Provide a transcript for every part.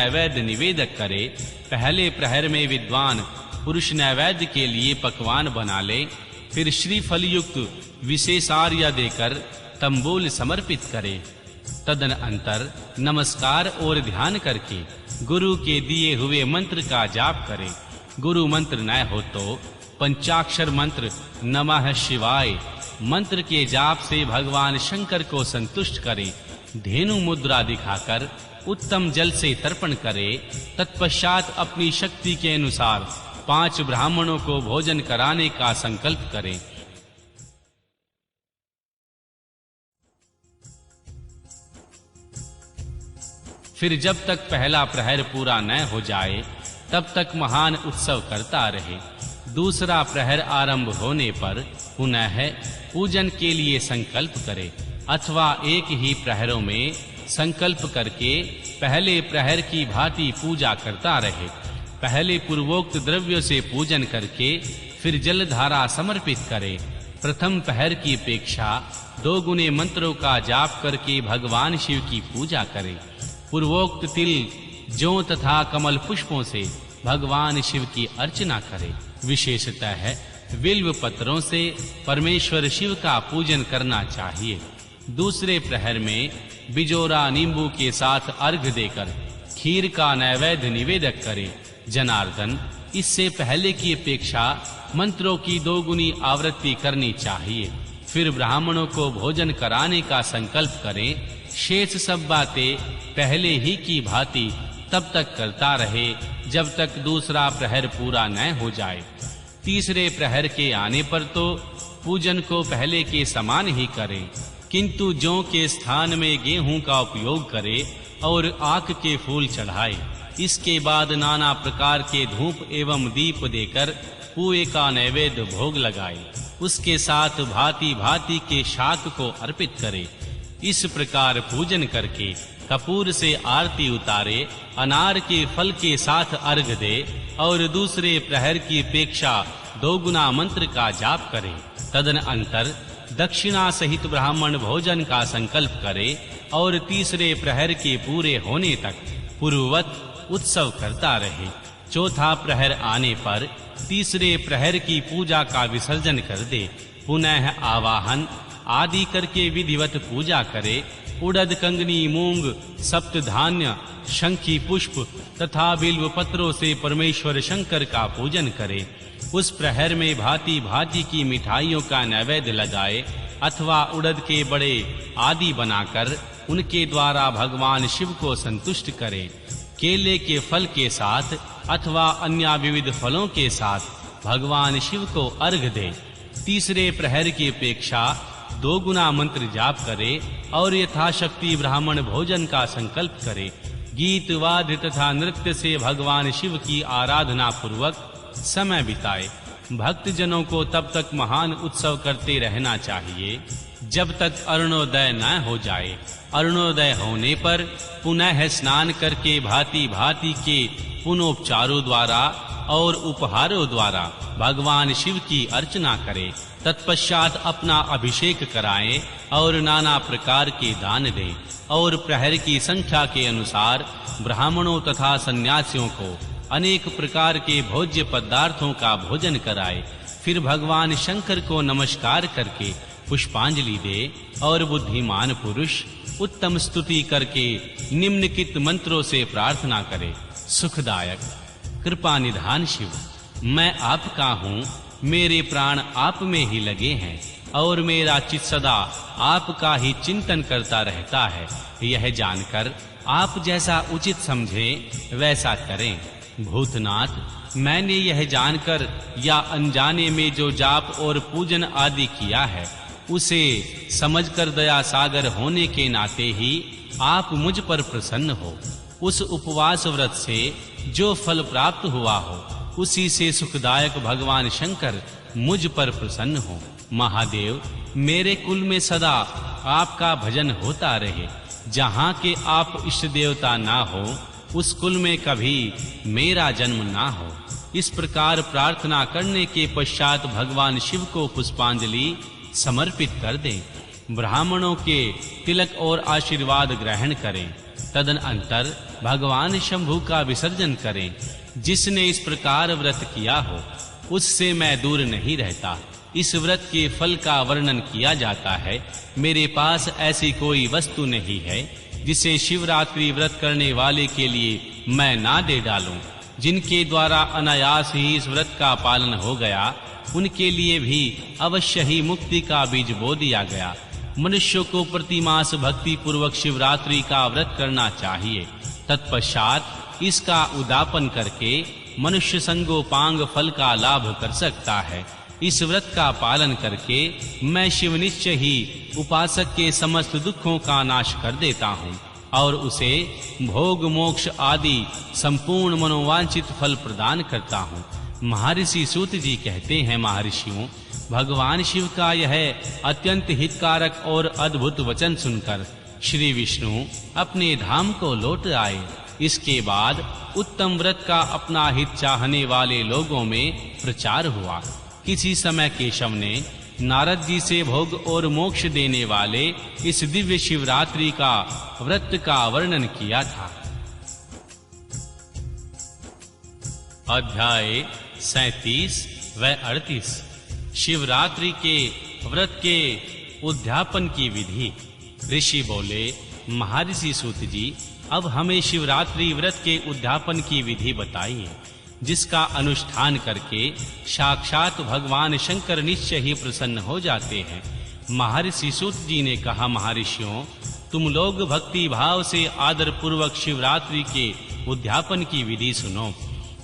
नैवेद्य निवेदक करे। पहले प्रहर में विद्वान पुरुष नैवेद्य के लिए पकवान बना ले, फिर श्रीफल युक्त विशेषार्घ्य देकर तंबूल समर्पित करे। तदनंतर नमस्कार और ध्यान करके गुरु के दिए हुए मंत्र का जाप करे। गुरु मंत्र न हो तो पंचाक्षर मंत्र नमः शिवाय मंत्र के जाप से भगवान शंकर को संतुष्ट करे। धेनु मुद्रा दिखाकर उत्तम जल से तर्पण करे। तत्पश्चात अपनी शक्ति के अनुसार 5 ब्राह्मणों को भोजन कराने का संकल्प करे। फिर जब तक पहला प्रहर पूरा न हो जाए तब तक महान उत्सव करता रहे। दूसरा प्रहर आरंभ होने पर पुनः पूजन के लिए संकल्प करे, अथवा एक ही प्रहरों में संकल्प करके पहले प्रहर की भांति पूजा करता रहे। पहले पूर्वोक्त द्रव्यों से पूजन करके फिर जलधारा समर्पित करे। प्रथम प्रहर की अपेक्षा 2 गुने मंत्रों का जाप करके भगवान शिव की पूजा करे। पूर्वोक्त तिल, जौ तथा कमल पुष्पों से भगवान शिव की अर्चना करे। विशेषतः बिल्व पत्रों से परमेश्वर शिव का पूजन करना चाहिए। दूसरे प्रहर में बिजोरा नींबू के साथ अर्घ्य देकर खीर का नैवेद्य निवेदक करे। जनार्दन, इससे पहले की अपेक्षा मंत्रों की 2 गुनी आवृत्ति करनी चाहिए। फिर ब्राह्मणों को भोजन कराने का संकल्प करें। शेष सब बातें पहले ही की भांति तब तक करता रहे जब तक दूसरा प्रहर पूरा न हो जाए। तीसरे प्रहर के आने पर तो पूजन को पहले के समान ही करें, किंतु जौ के स्थान में गेहूं का उपयोग करे और आक के फूल चढ़ाए। इसके बाद नाना प्रकार के धूप एवं दीप देकर पुए का नैवेद्य भोग लगाए। उसके साथ भांति भांति के शाक को अर्पित करे। इस प्रकार पूजन करके कपूर से आरती उतारे, अनार के फल के साथ अर्घ दे और दूसरे प्रहर की अपेक्षा 2 गुना मंत्र का जाप करे। तदनंतर दक्षिणा सहित ब्राह्मण भोजन का संकल्प करे और तीसरे प्रहर के पूरे होने तक पूर्ववत उत्सव करता रहे। चौथा प्रहर आने पर तीसरे प्रहर की पूजा का विसर्जन कर दे। पुनः आवाहन आदि करके विधिवत पूजा करे। उड़द, कंगनी, मूंग, सप्त धान्य, शंखी पुष्प तथा बिल्व पत्रों से परमेश्वर शंकर का पूजन करे। उस प्रहर में भांति भांति की मिठाइयों का नैवेद्य लगाए, अथवा उड़द के बड़े आदि बनाकर उनके द्वारा भगवान शिव को संतुष्ट करे। केले के फल के साथ अथवा अन्य विविध फलों के साथ भगवान शिव को अर्घ दे। तीसरे प्रहर की अपेक्षा 2 गुना मंत्र जाप करे और यथाशक्ति ब्राह्मण भोजन का संकल्प करे। गीत, वाद्य तथा नृत्य से भगवान शिव की आराधना पूर्वक समय बिताए। भक्त जनों को तब तक महान उत्सव करते रहना चाहिए जब तक अरुणोदय न हो जाए। अरुणोदय होने पर पुनः स्नान करके भांति भांति के पुनोपचारों द्वारा और उपहारों द्वारा भगवान शिव की अर्चना करे। तत्पश्चात अपना अभिषेक कराएं और नाना प्रकार के दान दें और प्रहर की संख्या के अनुसार ब्राह्मणों तथा सन्यासियों को अनेक प्रकार के भोज्य पदार्थों का भोजन कराए। फिर भगवान शंकर को नमस्कार करके पुष्पांजलि दे और बुद्धिमान पुरुष उत्तम स्तुति करके निम्नलिखित मंत्रों से प्रार्थना करे। सुखदायक कृपा निधान शिव, मैं आपका हूँ, मेरे प्राण आप में ही लगे हैं और मेरा चित्त सदा आपका ही चिंतन करता रहता है। यह जानकर आप जैसा उचित समझें वैसा करें। भूतनाथ, मैंने यह जानकर या अनजाने में जो जाप और पूजन आदि किया है उसे समझकर दया सागर होने के नाते ही आप मुझ पर प्रसन्न हो। उस उपवास व्रत से जो फल प्राप्त हुआ हो उसी से सुखदायक भगवान शंकर मुझ पर प्रसन्न हो। महादेव, मेरे कुल में सदा आपका भजन होता रहे। जहाँ के आप इष्ट देवता ना हो उस कुल में कभी मेरा जन्म ना हो। इस प्रकार प्रार्थना करने के पश्चात भगवान शिव को पुष्पांजलि समर्पित कर दें। ब्राह्मणों के तिलक और आशीर्वाद ग्रहण करें। तदनंतर भगवान शंभु का विसर्जन करें। जिसने इस प्रकार व्रत किया हो उससे मैं दूर नहीं रहता। इस व्रत के फल का वर्णन किया जाता है। मेरे पास ऐसी कोई वस्तु नहीं है जिसे शिवरात्रि व्रत करने वाले के लिए मैं ना दे डालूं। जिनके द्वारा अनायास ही इस व्रत का पालन हो गया उनके लिए भी अवश्य ही मुक्ति का बीज बो दिया गया। मनुष्य को प्रतिमास भक्ति पूर्वक शिवरात्रि का व्रत करना चाहिए। तत्पश्चात इसका उद्यापन करके मनुष्य संगोपांग फल का लाभ कर सकता है। इस व्रत का पालन करके मैं शिव निश्चय ही उपासक के समस्त दुखों का नाश कर देता हूँ और उसे भोग मोक्ष आदि संपूर्ण मनोवांछित फल प्रदान करता हूँ। महर्षि सूत जी कहते हैं, महर्षियों, भगवान शिव का यह अत्यंत हितकारक और अद्भुत वचन सुनकर श्री विष्णु अपने धाम को लौट आए। इसके बाद उत्तम व्रत का अपना हित चाहने वाले लोगों में प्रचार हुआ। किसी समय केशव ने नारद जी से भोग और मोक्ष देने वाले इस दिव्य शिवरात्रि का व्रत का वर्णन किया था। अध्याय 37 व 38 शिवरात्रि के व्रत के उद्यापन की विधि। ऋषि बोले, महर्षि सूत जी, अब हमें शिवरात्रि व्रत के उद्यापन की विधि बताइए, जिसका अनुष्ठान करके साक्षात भगवान शंकर निश्चय ही प्रसन्न हो जाते हैं। महर्षि सूत जी ने कहा, महर्षियों, तुम लोग भक्ति भाव से आदर पूर्वक शिवरात्रि के उद्यापन की विधि सुनो,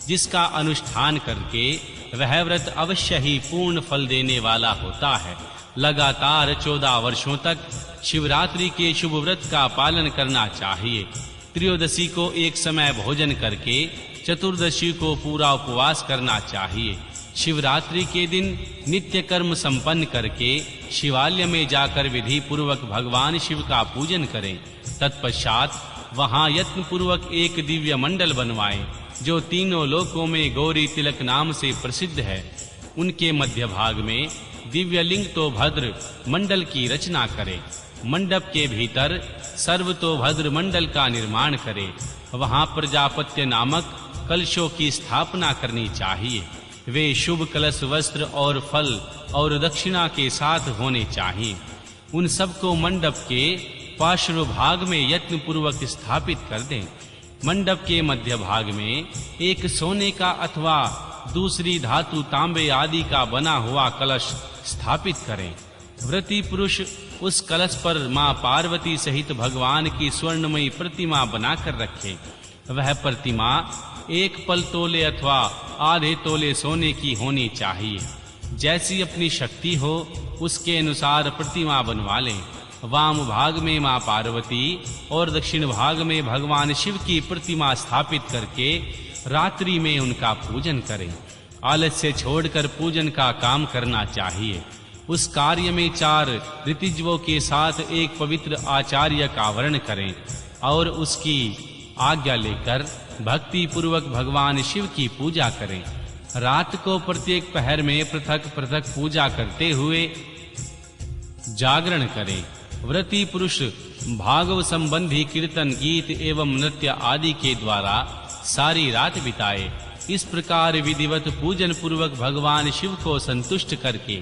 जिसका अनुष्ठान करके वह व्रत अवश्य ही पूर्ण फल देने वाला होता है। लगातार 14 वर्षों तक शिवरात्रि के शुभ व्रत का पालन करना चाहिए। त्रयोदशी को एक समय भोजन करके चतुर्दशी को पूरा उपवास करना चाहिए। शिवरात्रि के दिन नित्य कर्म संपन्न करके शिवालय में जाकर विधि पूर्वक भगवान शिव का पूजन करें। तत्पश्चात वहां यत्न पूर्वक एक दिव्य मंडल बनवाएं, जो तीनों लोकों में गौरी तिलक नाम से प्रसिद्ध है। उनके मध्य भाग में दिव्य लिंग तो भद्र मंडल की रचना करें। मंडप के भीतर सर्वतोभद्र मंडल का निर्माण करें। वहां प्रजापत्य नामक कलशों की स्थापना करनी चाहिए। वे शुभ कलश वस्त्र और फल और दक्षिणा के साथ होने चाहिए। उन सबको मंडप के पार्श्व भाग में यत्न पूर्वक स्थापित कर दें। मंडप के मध्य भाग में एक सोने का अथवा दूसरी धातु तांबे आदि का बना हुआ कलश स्थापित करें। व्रती पुरुष उस कलश पर मां पार्वती सहित भगवान की स्वर्णमयी प्रतिमा बनाकर रखे। वह प्रतिमा 1 पल तोले अथवा आधे तोले सोने की होनी चाहिए। जैसी अपनी शक्ति हो उसके अनुसार प्रतिमा बनवा लें। वाम भाग में मां पार्वती और दक्षिण भाग में भगवान शिव की प्रतिमा स्थापित करके रात्रि में उनका पूजन करें। आलस्य छोड़कर पूजन का काम करना चाहिए। उस कार्य में 4 ऋतिज्वों के साथ एक पवित्र आचार्य का वर्ण करें और उसकी आज्ञा लेकर भक्ति पूर्वक भगवान शिव की पूजा करें। रात को प्रत्येक पहर में पृथक पृथक पूजा करते हुए जागरण करें। व्रती पुरुष भागव संबंधी कीर्तन गीत एवं नृत्य आदि के द्वारा सारी रात बिताए। इस प्रकार विधिवत पूजन पूर्वक भगवान शिव को संतुष्ट करके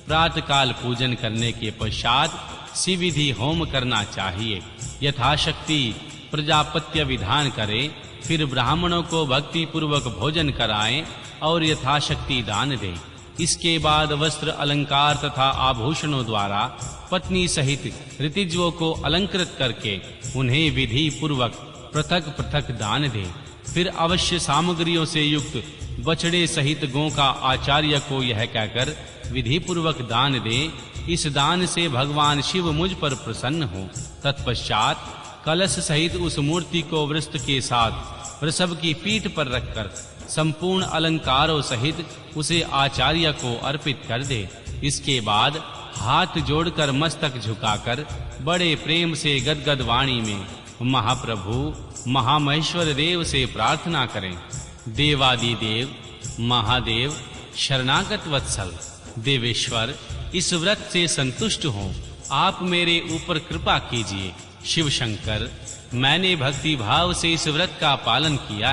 प्रातःकाल पूजन करने के पश्चात शिविधि होम करना चाहिए। यथाशक्ति प्रजापत्य विधान करें, फिर ब्राह्मणों को भक्ति पूर्वक भोजन कराएं और यथाशक्ति दान दें। इसके बाद वस्त्र अलंकार तथा आभूषणों द्वारा पत्नी सहित ऋतिज्वों को अलंकृत करके उन्हें विधि पूर्वक पृथक पृथक दान दें। फिर अवश्य सामग्रियों से युक्त बछड़े सहित गौ का आचार्य को यह कहकर विधि पूर्वक दान दें। इस दान से भगवान शिव मुझ पर प्रसन्न हो। तत्पश्चात कलश सहित उस मूर्ति को वृष्ट के साथ वृषभ की पीठ पर रखकर संपूर्ण अलंकारों सहित उसे आचार्य को अर्पित कर दे। इसके बाद हाथ जोड़कर मस्तक झुकाकर बड़े प्रेम से गदगद वाणी में महाप्रभु महामहेश्वर देव से प्रार्थना करें। देवादि देव महादेव शरणागत वत्सल देवेश्वर, इस व्रत से संतुष्ट हो आप मेरे ऊपर कृपा कीजिए। शिव शंकर, मैंने भक्ति भाव से इस व्रत का पालन किया।